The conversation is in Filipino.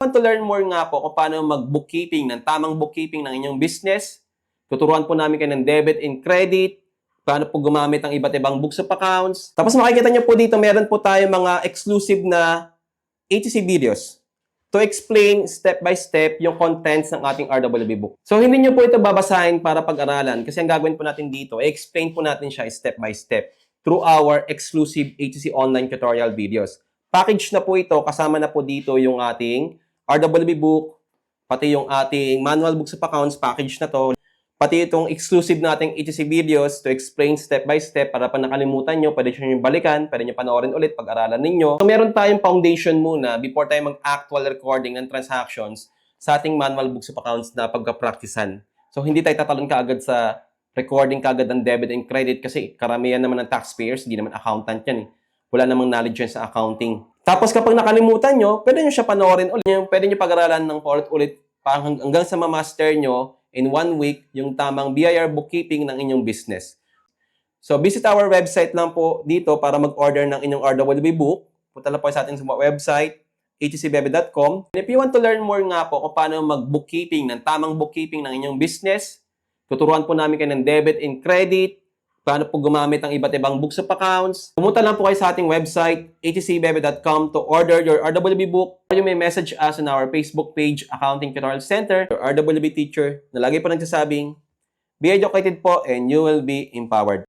Want to learn more nga po kung paano mag-bookkeeping, ng tamang bookkeeping ng inyong business, tuturuan po namin kayo ng debit and credit, paano po gumamit ang iba't ibang books of accounts. Tapos makikita nyo po dito, meron po tayo mga exclusive na HTC videos to explain step by step yung contents ng ating RWB book. So hindi nyo po ito babasahin para pag-aralan kasi ang gagawin po natin dito, explain po natin siya step by step through our exclusive HTC online tutorial videos. Package na po ito, kasama na po dito yung ating RWB book, pati yung ating manual books of accounts package na to, pati itong exclusive nating HTC videos to explain step by step para pa nakalimutan nyo, pwede nyo balikan, pwede nyo panoorin ulit, pag-aralan ninyo. So meron tayong foundation muna before tayo mag-actual recording ng transactions sa ating manual books of accounts na pagka-practicean. So hindi tayo tatalon kaagad sa recording kaagad ng debit and credit kasi karamihan naman ng taxpayers, hindi naman accountant yan eh. Wala namang knowledge yan sa accounting. Tapos kapag nakalimutan nyo, pwede nyo siya panoorin ulit. Pwede nyo pag-aralan ng ulit hanggang sa ma-master nyo in 1 week yung tamang BIR bookkeeping ng inyong business. So visit our website lang po dito para mag-order ng inyong RWB book. Punta lang po sa ating website, htcbebe.com. If you want to learn more nga po kung paano mag-bookkeeping, ng tamang bookkeeping ng inyong business, tuturuan po namin kayo ng debit and credit, paano po gumamit ang iba't ibang books of accounts. Pumunta lang po kayo sa ating website, htcbebe.com, to order your RWB book. You may message us on our Facebook page, Accounting Tutorial Center, your RWB teacher, na lagi po nagsasabing, be educated po and you will be empowered.